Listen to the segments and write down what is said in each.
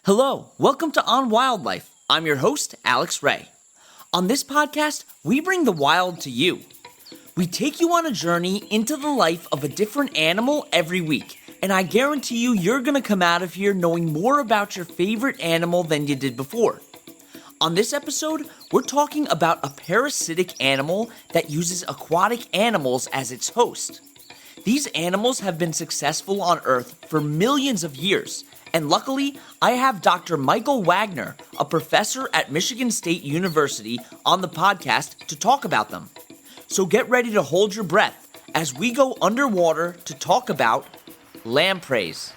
Hello, welcome to On Wildlife. I'm your host, Alex Ray. On this podcast, we bring the wild to you. We take you on a journey into the life of a different animal every week, and I guarantee you're going to come out of here knowing more about your favorite animal than you did before. On this episode, we're talking about a parasitic animal that uses aquatic animals as its host. These animals have been successful on Earth for millions of years, and luckily, I have Dr. Michael Wagner, a professor at Michigan State University, on the podcast to talk about them. So get ready to hold your breath as we go underwater to talk about lampreys.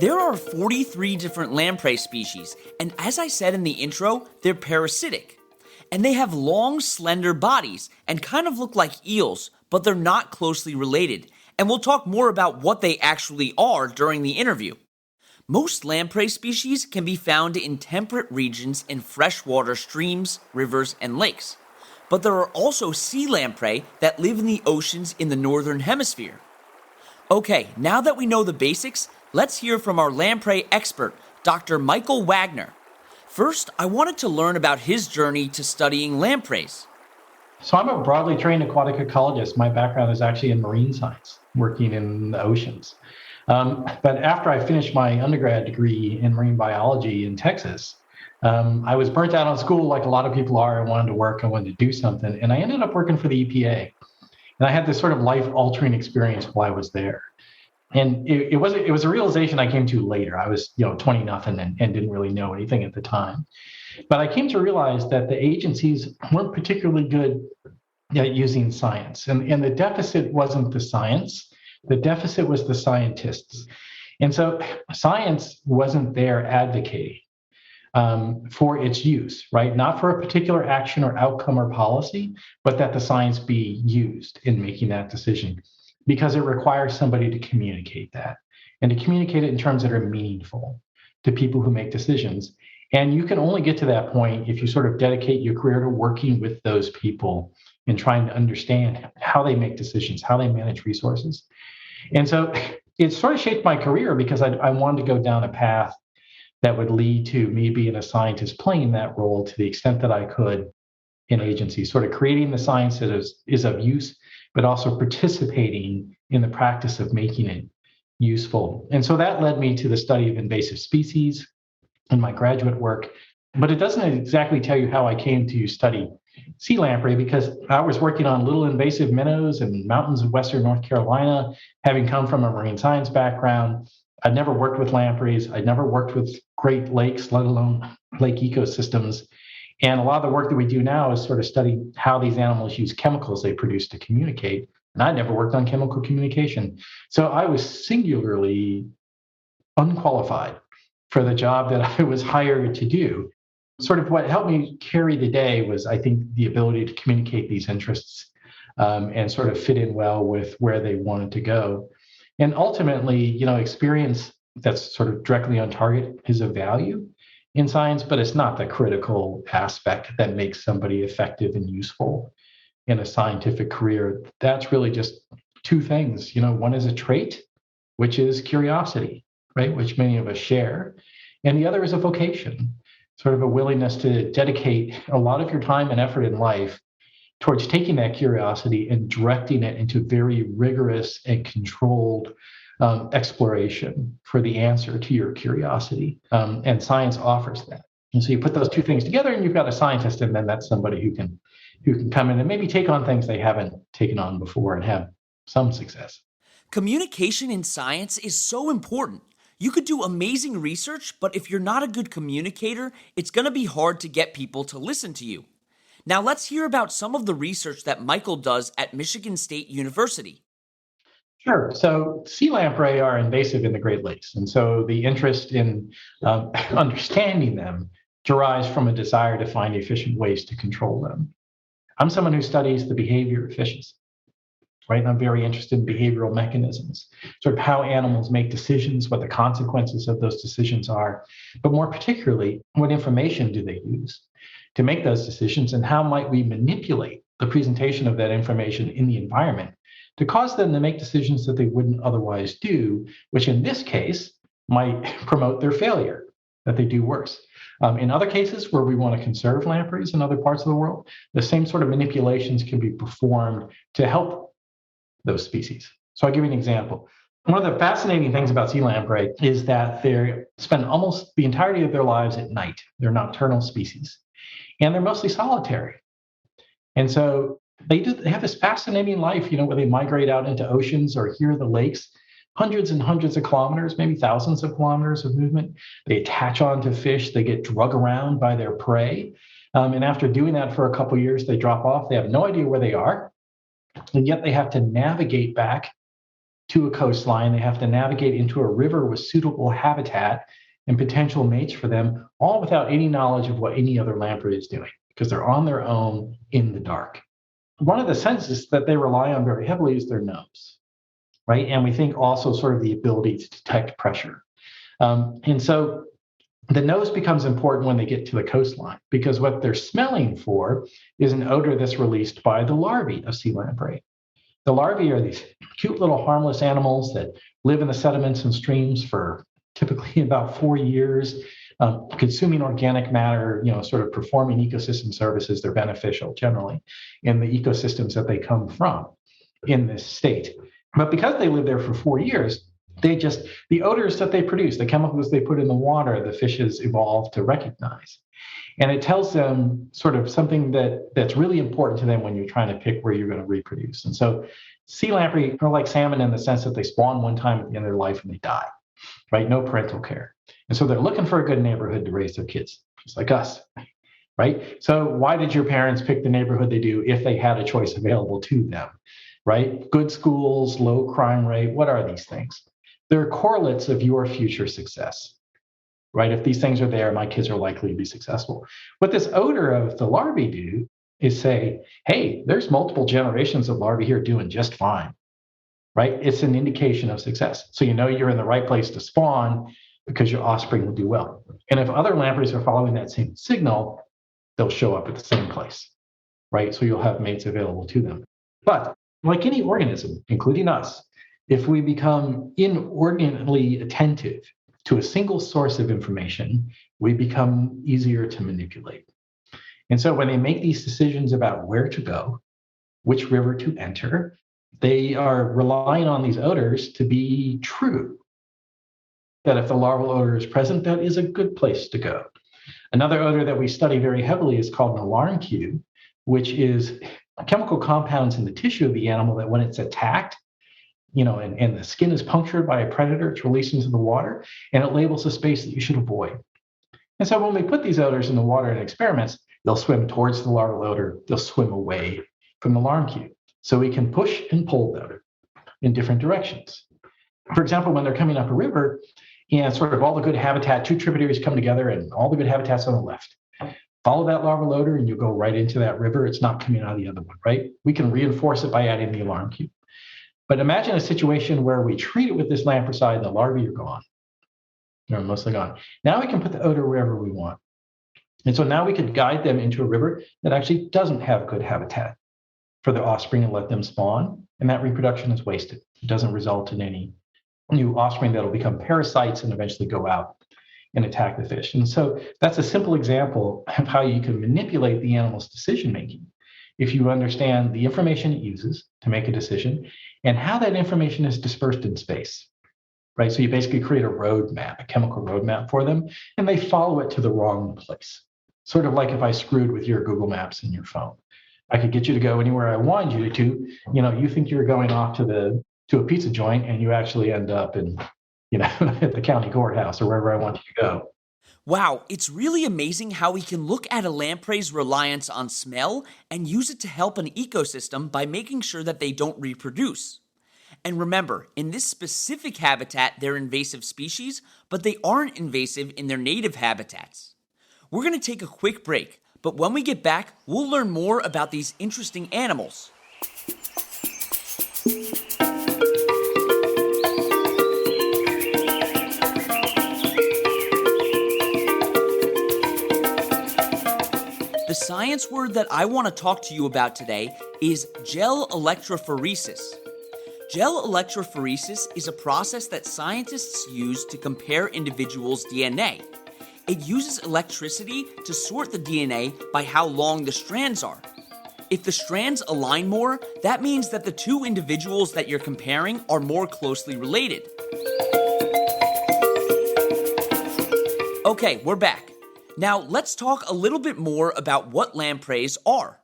There are 43 different lamprey species, and as I said in the intro, they're parasitic. And they have long, slender bodies and kind of look like eels, but they're not closely related, and we'll talk more about what they actually are during the interview. Most lamprey species can be found in temperate regions in freshwater streams, rivers, and lakes. But there are also sea lamprey that live in the oceans in the northern hemisphere. Okay, now that we know the basics, let's hear from our lamprey expert, Dr. Michael Wagner. First, I wanted to learn about his journey to studying lampreys. So I'm a broadly trained aquatic ecologist. My background is actually in marine science, working in the oceans. But after I finished my undergrad degree in marine biology in Texas, I was burnt out on school like a lot of people are. I wanted to work, I wanted to do something, and I ended up working for the EPA. And I had this sort of life-altering experience while I was there. And it was a realization I came to later. I was 20 nothing and didn't really know anything at the time. But I came to realize that the agencies weren't particularly good at using science. And the deficit wasn't the science. The deficit was the scientists. And so science wasn't there advocating for its use, right? Not for a particular action or outcome or policy, but that the science be used in making that decision. Because it requires somebody to communicate that and to communicate it in terms that are meaningful to people who make decisions. And you can only get to that point if you sort of dedicate your career to working with those people and trying to understand how they make decisions, how they manage resources. And so it sort of shaped my career because I wanted to go down a path that would lead to me being a scientist playing that role to the extent that I could in agencies, sort of creating the science that is of use, but also participating in the practice of making it useful. And so that led me to the study of invasive species in my graduate work. But it doesn't exactly tell you how I came to study sea lamprey, because I was working on little invasive minnows in mountains of Western North Carolina, having come from a marine science background. I'd never worked with lampreys. I'd never worked with Great Lakes, let alone lake ecosystems. And a lot of the work that we do now is sort of study how these animals use chemicals they produce to communicate. And I never worked on chemical communication. So I was singularly unqualified for the job that I was hired to do. Sort of what helped me carry the day was, I think, the ability to communicate these interests and sort of fit in well with where they wanted to go. And ultimately, experience that's sort of directly on target is of value in science, but it's not the critical aspect that makes somebody effective and useful in a scientific career. That's really just two things. One is a trait, which is curiosity, right, which many of us share. And the other is a vocation, sort of a willingness to dedicate a lot of your time and effort in life towards taking that curiosity and directing it into very rigorous and controlled exploration for the answer to your curiosity. And science offers that. And so you put those two things together and you've got a scientist, and then that's somebody who can come in and maybe take on things they haven't taken on before and have some success. Communication in science is so important. You could do amazing research, but if you're not a good communicator, it's going to be hard to get people to listen to you. Now let's hear about some of the research that Michael does at Michigan State University. Sure. So sea lamprey are invasive in the Great Lakes. And so the interest in understanding them derives from a desire to find efficient ways to control them. I'm someone who studies the behavior of fishes. right? And I'm very interested in behavioral mechanisms, sort of how animals make decisions, what the consequences of those decisions are, but more particularly, what information do they use to make those decisions, and how might we manipulate the presentation of that information in the environment to cause them to make decisions that they wouldn't otherwise do, which in this case might promote their failure, that they do worse. In other cases where we want to conserve lampreys in other parts of the world, the same sort of manipulations can be performed to help those species. So I'll give you an example. One of the fascinating things about sea lamprey is that they spend almost the entirety of their lives at night. They're nocturnal species, and they're mostly solitary. And so they have this fascinating life, where they migrate out into oceans or here the lakes, hundreds and hundreds of kilometers, maybe thousands of kilometers of movement. They attach onto fish. They get drug around by their prey. And after doing that for a couple of years, they drop off. They have no idea where they are. And yet they have to navigate back to a coastline. They have to navigate into a river with suitable habitat and potential mates for them, all without any knowledge of what any other lamprey is doing, because they're on their own in the dark. One of the senses that they rely on very heavily is their nose, right? And we think also sort of the ability to detect pressure. And so the nose becomes important when they get to the coastline, because what they're smelling for is an odor that's released by the larvae of sea lamprey. The larvae are these cute little harmless animals that live in the sediments and streams for typically about 4 years, consuming organic matter, sort of performing ecosystem services. They're beneficial generally in the ecosystems that they come from in this state. But because they live there for 4 years, the odors that they produce, the chemicals they put in the water, the fishes evolve to recognize. And it tells them sort of something that's really important to them when you're trying to pick where you're going to reproduce. And so sea lamprey are like salmon in the sense that they spawn one time at the end of their life and they die, right? No parental care. And so they're looking for a good neighborhood to raise their kids, just like us, right? So why did your parents pick the neighborhood they do if they had a choice available to them, right? Good schools, low crime rate, what are these things? They're correlates of your future success, right? If these things are there, my kids are likely to be successful. What this odor of the larvae do is say, hey, there's multiple generations of larvae here doing just fine, right? It's an indication of success. So you're in the right place to spawn because your offspring will do well. And if other lampreys are following that same signal, they'll show up at the same place, right? So you'll have mates available to them. But like any organism, including us, if we become inordinately attentive to a single source of information, we become easier to manipulate. And so when they make these decisions about where to go, which river to enter, they are relying on these odors to be true. That if the larval odor is present, that is a good place to go. Another odor that we study very heavily is called an alarm cue, which is chemical compounds in the tissue of the animal that when it's attacked, and the skin is punctured by a predator, it's released into the water, and it labels a space that you should avoid. And so when we put these odors in the water in experiments, they'll swim towards the larval odor, they'll swim away from the alarm cue. So we can push and pull the odor in different directions. For example, when they're coming up a river, and sort of all the good habitat, two tributaries come together, and all the good habitat's on the left. Follow that larval odor, and you go right into that river. It's not coming out of the other one, right? We can reinforce it by adding the alarm cue. But imagine a situation where we treat it with this lampricide and the larvae are gone. They're mostly gone. Now we can put the odor wherever we want. And so now we could guide them into a river that actually doesn't have good habitat for their offspring and let them spawn. And that reproduction is wasted. It doesn't result in any new offspring that'll become parasites and eventually go out and attack the fish. And so that's a simple example of how you can manipulate the animal's decision-making if you understand the information it uses to make a decision and how that information is dispersed in space, right? So you basically create a roadmap, a chemical roadmap for them, and they follow it to the wrong place. Sort of like if I screwed with your Google Maps in your phone. I could get you to go anywhere I wanted you to. You think you're going off to a pizza joint, and you actually end up in, at the county courthouse or wherever I want you to go. Wow, it's really amazing how we can look at a lamprey's reliance on smell and use it to help an ecosystem by making sure that they don't reproduce. And remember, in this specific habitat, they're invasive species, but they aren't invasive in their native habitats. We're going to take a quick break, but when we get back, we'll learn more about these interesting animals. science word that I want to talk to you about today is gel electrophoresis. Gel electrophoresis is a process that scientists use to compare individuals' DNA. It uses electricity to sort the DNA by how long the strands are. If the strands align more, that means that the two individuals that you're comparing are more closely related. Okay, we're back. Now let's talk a little bit more about what lampreys are.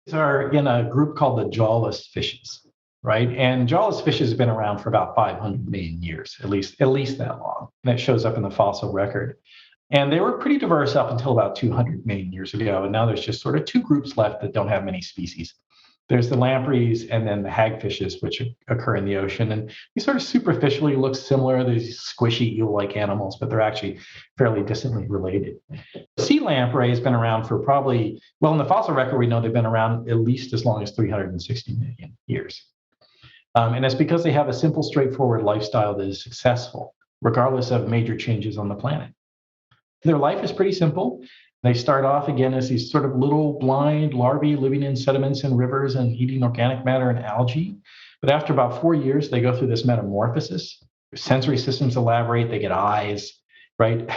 These are in a group called the jawless fishes, right? And jawless fishes have been around for about 500 million years, at least that long. And that shows up in the fossil record. And they were pretty diverse up until about 200 million years ago. And now there's just sort of two groups left that don't have many species. There's the lampreys and then the hagfishes, which occur in the ocean. And these sort of superficially look similar. They're these squishy eel-like animals, but they're actually fairly distantly related. Sea lamprey has been around for probably, well, in the fossil record, we know they've been around at least as long as 360 million years. And it's because they have a simple, straightforward lifestyle that is successful, regardless of major changes on the planet. Their life is pretty simple. They start off again as these sort of little blind larvae living in sediments and rivers and eating organic matter and algae. But after about 4 years, they go through this metamorphosis. Their sensory systems elaborate. They get eyes, right?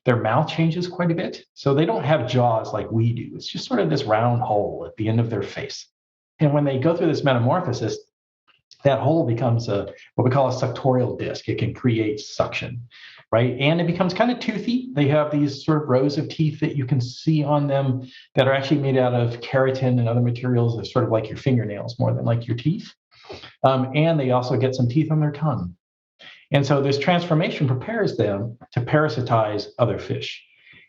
Their mouth changes quite a bit. So they don't have jaws like we do. It's just sort of this round hole at the end of their face. And when they go through this metamorphosis, that hole becomes what we call a suctorial disc. It can create suction, right? And it becomes kind of toothy. They have these sort of rows of teeth that you can see on them that are actually made out of keratin and other materials that are sort of like your fingernails more than like your teeth. And they also get some teeth on their tongue. And so this transformation prepares them to parasitize other fish.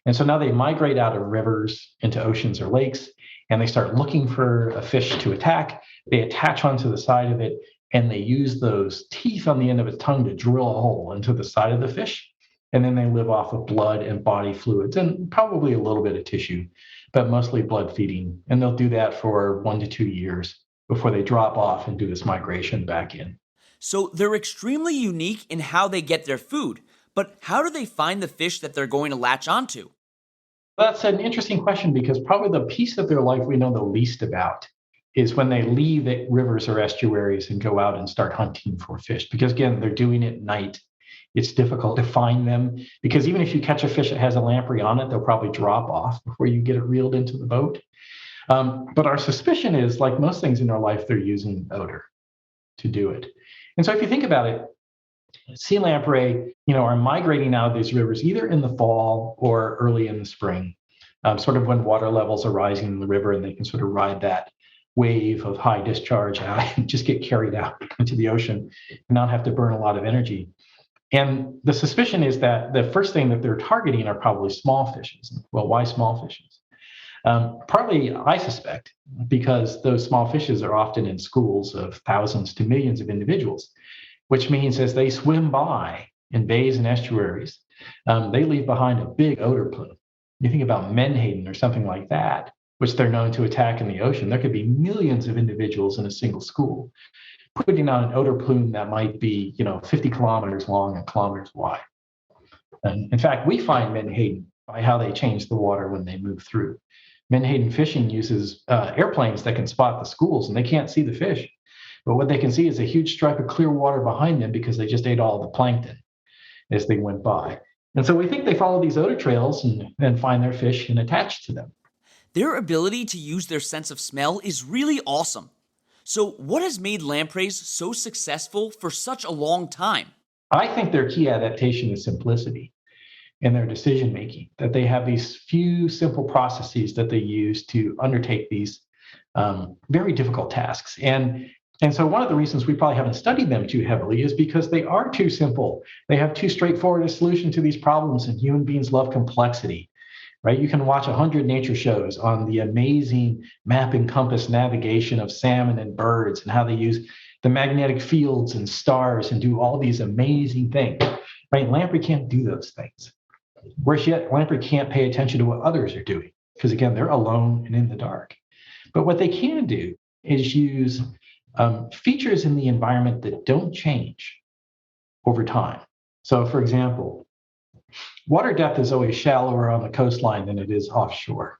And so now they migrate out of rivers into oceans or lakes, and they start looking for a fish to attack. They attach onto the side of it, and they use those teeth on the end of its tongue to drill a hole into the side of the fish. And then they live off of blood and body fluids and probably a little bit of tissue, but mostly blood feeding. And they'll do that for 1 to 2 years before they drop off and do this migration back in. So they're extremely unique in how they get their food, but how do they find the fish that they're going to latch onto? That's an interesting question because probably the piece of their life we know the least about is when they leave the rivers or estuaries and go out and start hunting for fish. Because again, they're doing it at night. It's difficult to find them because even if you catch a fish that has a lamprey on it, they'll probably drop off before you get it reeled into the boat. But our suspicion is, like most things in our life, they're using odor to do it. And so if you think about it, sea lamprey, are migrating out of these rivers either in the fall or early in the spring, sort of when water levels are rising in the river and they can sort of ride that wave of high discharge out and just get carried out into the ocean and not have to burn a lot of energy. And the suspicion is that the first thing that they're targeting are probably small fishes. Well, why small fishes? Partly, I suspect, because those small fishes are often in schools of thousands to millions of individuals, which means as they swim by in bays and estuaries, they leave behind a big odor plume. You think about menhaden or something like that, which they're known to attack in the ocean. There could be millions of individuals in a single school putting out an odor plume that might be, 50 kilometers long and kilometers wide. And in fact, we find menhaden by how they change the water when they move through. Menhaden fishing uses airplanes that can spot the schools, and they can't see the fish. But what they can see is a huge stripe of clear water behind them because they just ate all the plankton as they went by. And so we think they follow these odor trails and find their fish and attach to them. Their ability to use their sense of smell is really awesome. So what has made lampreys so successful for such a long time? I think their key adaptation is simplicity in their decision making, that they have these few simple processes that they use to undertake these very difficult tasks. And so one of the reasons we probably haven't studied them too heavily is because they are too simple. They have too straightforward a solution to these problems, and human beings love complexity, right? You can watch 100 nature shows on the amazing map and compass navigation of salmon and birds and how they use the magnetic fields and stars and do all these amazing things, right? Lamprey can't do those things. Worse yet, lamprey can't pay attention to what others are doing because, again, they're alone and in the dark. But what they can do is use features in the environment that don't change over time. So, for example, water depth is always shallower on the coastline than it is offshore.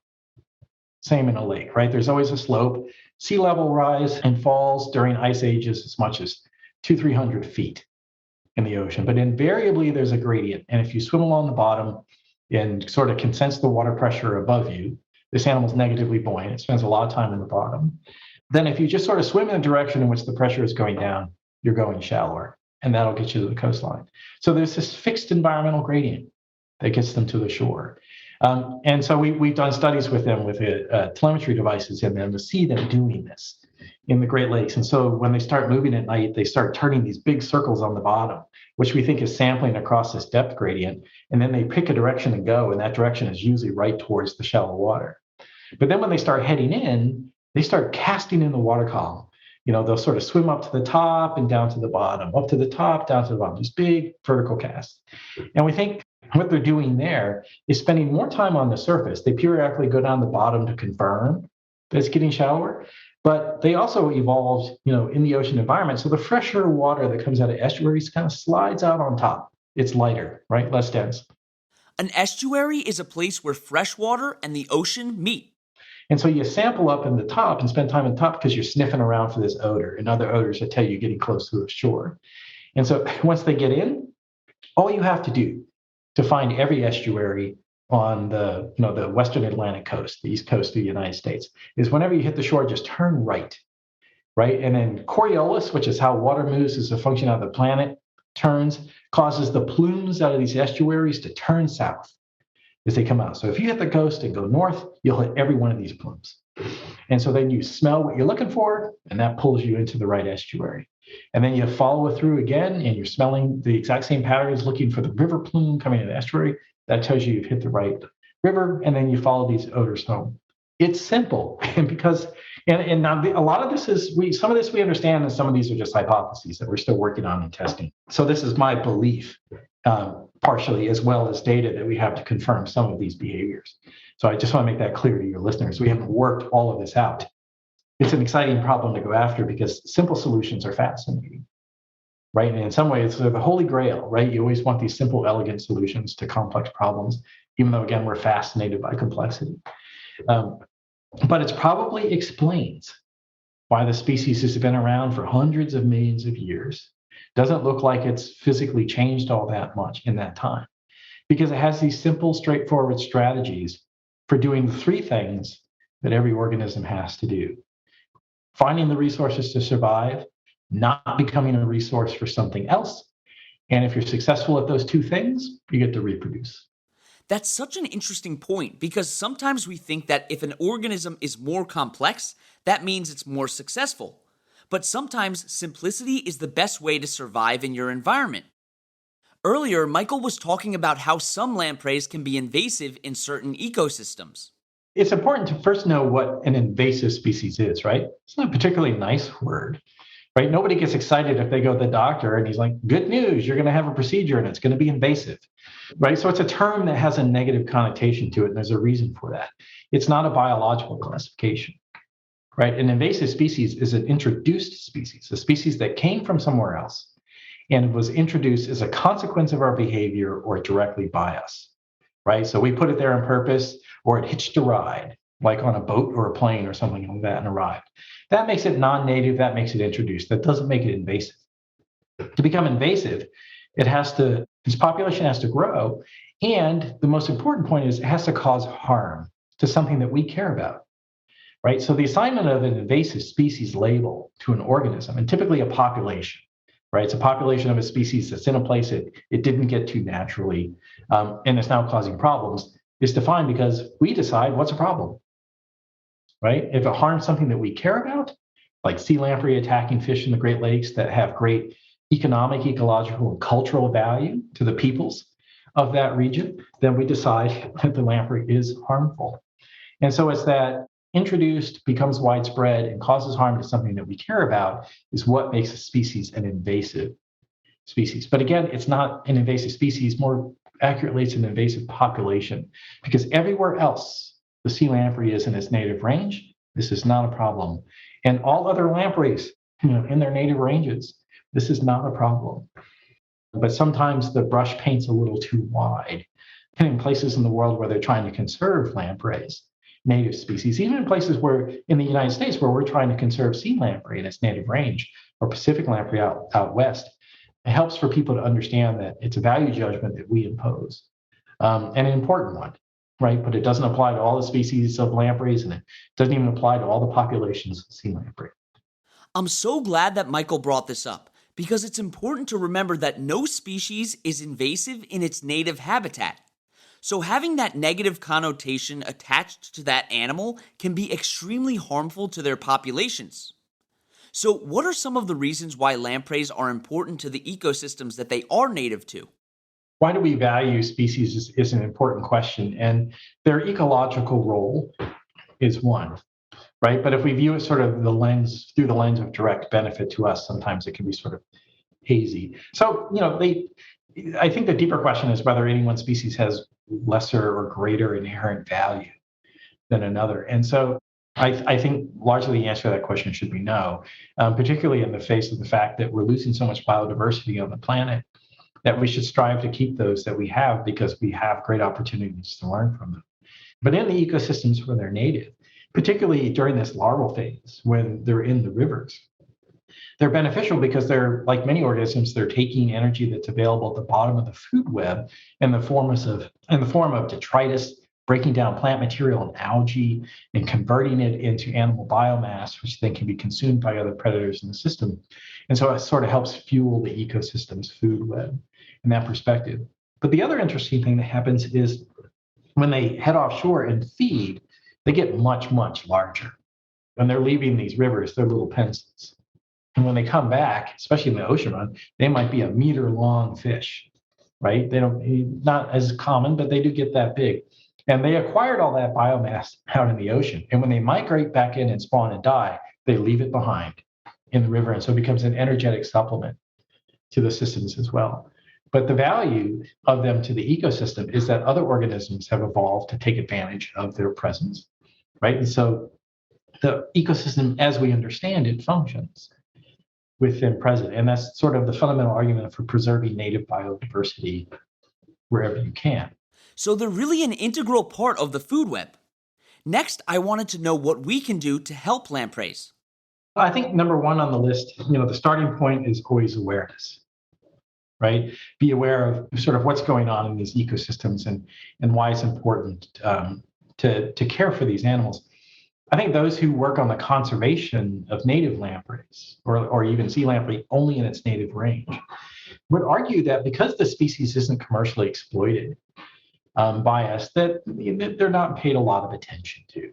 Same in a lake, right? There's always a slope. Sea level rise and falls during ice ages as much as 300 feet in the ocean. But invariably, there's a gradient. And if you swim along the bottom and sort of can sense the water pressure above you, this animal's negatively buoyant. It spends a lot of time in the bottom. Then if you just sort of swim in the direction in which the pressure is going down, you're going shallower, and that'll get you to the coastline. So there's this fixed environmental gradient that gets them to the shore. And so we've done studies with them with telemetry devices in them to see them doing this in the Great Lakes. And so when they start moving at night, they start turning these big circles on the bottom, which we think is sampling across this depth gradient. And then they pick a direction and go, and that direction is usually right towards the shallow water. But then when they start heading in, they start casting in the water column. They'll sort of swim up to the top and down to the bottom, up to the top, down to the bottom, these big vertical casts. And we think what they're doing there is spending more time on the surface. They periodically go down the bottom to confirm that it's getting shallower, but they also evolved, in the ocean environment. So the fresher water that comes out of estuaries kind of slides out on top. It's lighter, right? Less dense. An estuary is a place where fresh water and the ocean meet. And so you sample up in the top and spend time in the top because you're sniffing around for this odor and other odors that tell you you're getting close to the shore. And so once they get in, all you have to do to find every estuary on the western Atlantic coast, the east coast of the United States, is whenever you hit the shore, just turn right. And then Coriolis, which is how water moves as a function of the planet, causes the plumes out of these estuaries to turn south as they come out. So if you hit the coast and go north, you'll hit every one of these plumes. And so then you smell what you're looking for, and that pulls you into the right estuary. And then you follow through again, and you're smelling the exact same patterns, looking for the river plume coming in the estuary. That tells you you've hit the right river, and then you follow these odors home. It's simple, and now a lot of this is some of this we understand, and some of these are just hypotheses that we're still working on and testing. So this is my belief, partially, as well as data that we have to confirm some of these behaviors. So I just want to make that clear to your listeners. We haven't worked all of this out. It's an exciting problem to go after because simple solutions are fascinating, right? And in some ways, they're the holy grail, right? You always want these simple, elegant solutions to complex problems, even though, again, we're fascinated by complexity. But it probably explains why the species has been around for hundreds of millions of years. Doesn't look like it's physically changed all that much in that time, because it has these simple, straightforward strategies for doing the three things that every organism has to do: finding the resources to survive, not becoming a resource for something else, and if you're successful at those two things, you get to reproduce. That's such an interesting point, because sometimes we think that if an organism is more complex, that means it's more successful. But sometimes simplicity is the best way to survive in your environment. Earlier, Michael was talking about how some lampreys can be invasive in certain ecosystems. It's important to first know what an invasive species is, right? It's not a particularly nice word, right? Nobody gets excited if they go to the doctor and he's like, good news, you're going to have a procedure and it's going to be invasive, right? So it's a term that has a negative connotation to it, and there's a reason for that. It's not a biological classification, right? An invasive species is an introduced species, a species that came from somewhere else and was introduced as a consequence of our behavior or directly by us, right? So we put it there on purpose, or it hitched a ride, like on a boat or a plane or something like that, and arrived. That makes it non-native, that makes it introduced. That doesn't make it invasive. To become invasive, its population has to grow, and the most important point is it has to cause harm to something that we care about, right? So the assignment of an invasive species label to an organism, and typically a population, right? It's a population of a species that's in a place it didn't get to naturally, and it's now causing problems, is defined because we decide what's a problem, right? If it harms something that we care about, like sea lamprey attacking fish in the Great Lakes that have great economic, ecological, and cultural value to the peoples of that region, then we decide that the lamprey is harmful. And so it's that introduced, becomes widespread, and causes harm to something that we care about is what makes a species an invasive species. But again, it's not an invasive species. More accurately, it's an invasive population, because everywhere else the sea lamprey is in its native range, this is not a problem. And all other lampreys, in their native ranges, this is not a problem. But sometimes the brush paints a little too wide. And in places in the world where they're trying to conserve lampreys, native species, even in places where, in the United States, where we're trying to conserve sea lamprey in its native range, or Pacific lamprey out west. It helps for people to understand that it's a value judgment that we impose, and an important one, right? But it doesn't apply to all the species of lampreys, and it doesn't even apply to all the populations of sea lamprey. I'm so glad that Michael brought this up, because it's important to remember that no species is invasive in its native habitat. So having that negative connotation attached to that animal can be extremely harmful to their populations. So what are some of the reasons why lampreys are important to the ecosystems that they are native to? Why do we value species is an important question, and their ecological role is one, right? But if we view it sort of through the lens of direct benefit to us, sometimes it can be sort of hazy. So, I think the deeper question is whether any one species has lesser or greater inherent value than another. And so I think largely the answer to that question should be no, particularly in the face of the fact that we're losing so much biodiversity on the planet that we should strive to keep those that we have because we have great opportunities to learn from them. But in the ecosystems where they're native, particularly during this larval phase when they're in the rivers, they're beneficial because they're, like many organisms, they're taking energy that's available at the bottom of the food web in the form of detritus, breaking down plant material and algae and converting it into animal biomass, which then can be consumed by other predators in the system. And so it sort of helps fuel the ecosystem's food web in that perspective. But the other interesting thing that happens is when they head offshore and feed, they get much, much larger. When they're leaving these rivers, they're little pencils. And when they come back, especially in the ocean run, they might be a meter long fish, right? They don't, not as common, but they do get that big. And they acquired all that biomass out in the ocean. And when they migrate back in and spawn and die, they leave it behind in the river. And so it becomes an energetic supplement to the systems as well. But the value of them to the ecosystem is that other organisms have evolved to take advantage of their presence, right? And so the ecosystem, as we understand it, functions with them present. And that's sort of the fundamental argument for preserving native biodiversity wherever you can. So they're really an integral part of the food web. Next, I wanted to know what we can do to help lampreys. I think number one on the list, the starting point is always awareness, right? Be aware of sort of what's going on in these ecosystems and why it's important to care for these animals. I think those who work on the conservation of native lampreys or even sea lamprey only in its native range would argue that because the species isn't commercially exploited by us, that they're not paid a lot of attention to.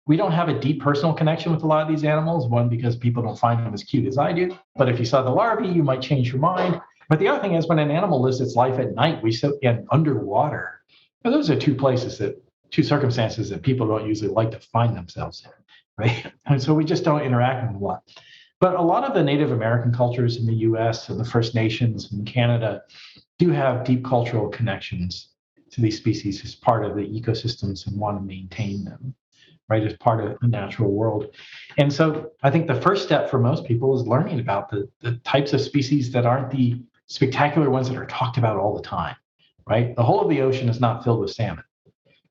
We don't have a deep personal connection with a lot of these animals, one, because people don't find them as cute as I do. But if you saw the larvae, you might change your mind. But the other thing is when an animal lives its life at night, and underwater, those are two circumstances that people don't usually like to find themselves in, right? And so we just don't interact with them a lot. But a lot of the Native American cultures in the US and the First Nations in Canada do have deep cultural connections to these species as part of the ecosystems and want to maintain them, right, as part of the natural world. And so I think the first step for most people is learning about the types of species that aren't the spectacular ones that are talked about all the time, right? The whole of the ocean is not filled with salmon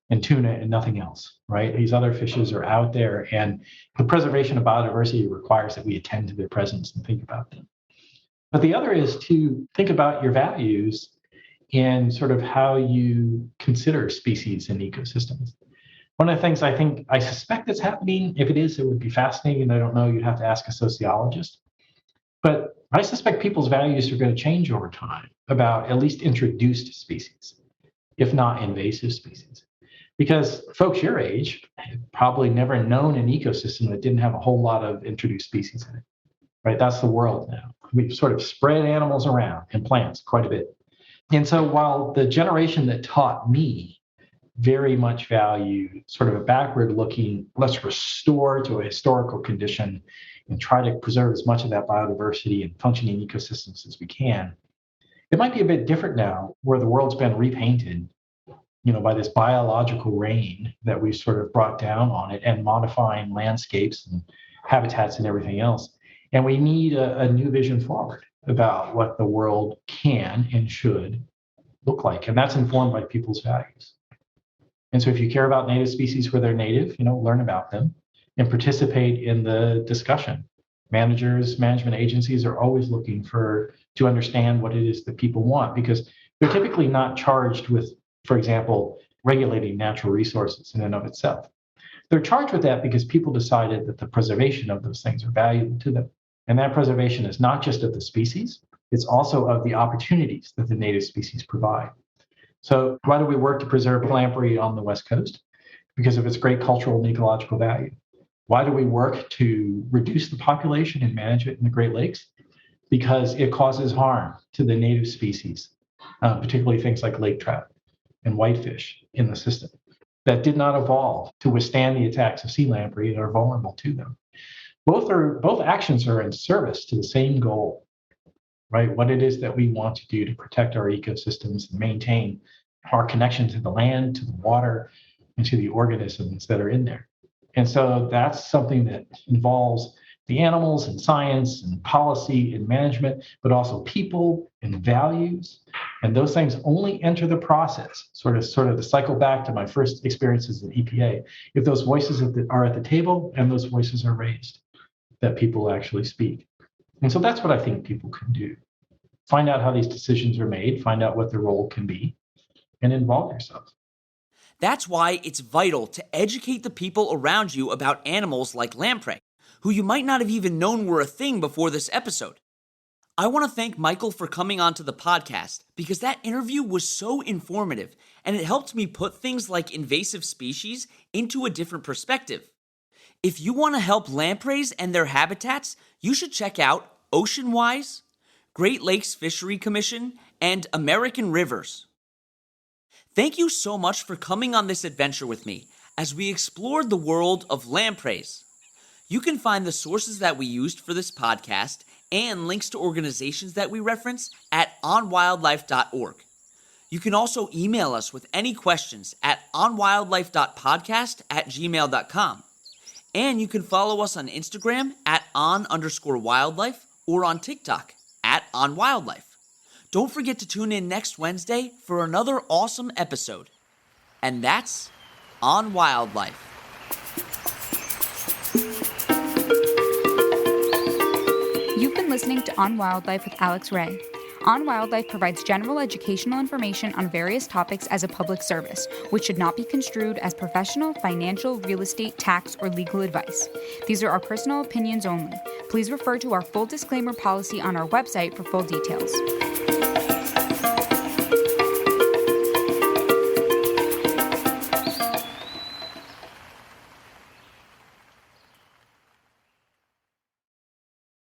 and tuna and nothing else, right? These other fishes are out there, and the preservation of biodiversity requires that we attend to their presence and think about them. But the other is to think about your values in sort of how you consider species and ecosystems. One of the things I suspect that's happening, if it is, it would be fascinating. I don't know, you'd have to ask a sociologist. But I suspect people's values are going to change over time about at least introduced species, if not invasive species. Because folks your age have probably never known an ecosystem that didn't have a whole lot of introduced species in it, right? That's the world now. We've sort of spread animals around and plants quite a bit. And so while the generation that taught me very much value sort of a backward looking, let's restore to a historical condition and try to preserve as much of that biodiversity and functioning ecosystems as we can, it might be a bit different now where the world's been repainted by this biological rain that we've sort of brought down on it and modifying landscapes and habitats and everything else. And we need a new vision forward about what the world can and should look like. And that's informed by people's values. And so if you care about native species where they're native, learn about them and participate in the discussion. Management agencies are always looking to understand what it is that people want, because they're typically not charged with, for example, regulating natural resources in and of itself. They're charged with that because people decided that the preservation of those things are valuable to them. And that preservation is not just of the species, it's also of the opportunities that the native species provide. So why do we work to preserve lamprey on the West Coast? Because of its great cultural and ecological value. Why do we work to reduce the population and manage it in the Great Lakes? Because it causes harm to the native species, particularly things like lake trout and whitefish in the system that did not evolve to withstand the attacks of sea lamprey and are vulnerable to them. Both actions are in service to the same goal, right? What it is that we want to do to protect our ecosystems and maintain our connection to the land, to the water, and to the organisms that are in there. And so that's something that involves the animals and science and policy and management, but also people and values. And those things only enter the process, sort of to cycle back to my first experiences at EPA, if those voices are at the table and those voices are raised, that people actually speak. And so that's what I think people can do. Find out how these decisions are made, find out what their role can be, and involve yourself. That's why it's vital to educate the people around you about animals like lamprey, who you might not have even known were a thing before this episode. I want to thank Michael for coming onto the podcast because that interview was so informative and it helped me put things like invasive species into a different perspective. If you want to help lampreys and their habitats, you should check out OceanWise, Great Lakes Fishery Commission, and American Rivers. Thank you so much for coming on this adventure with me as we explored the world of lampreys. You can find the sources that we used for this podcast and links to organizations that we reference at onwildlife.org. You can also email us with any questions at onwildlife.podcast@gmail.com. And you can follow us on Instagram at @on_wildlife or on TikTok at @onwildlife. Don't forget to tune in next Wednesday for another awesome episode. And that's On Wildlife. You've been listening to On Wildlife with Alex Ray. On Wildlife provides general educational information on various topics as a public service, which should not be construed as professional, financial, real estate, tax, or legal advice. These are our personal opinions only. Please refer to our full disclaimer policy on our website for full details.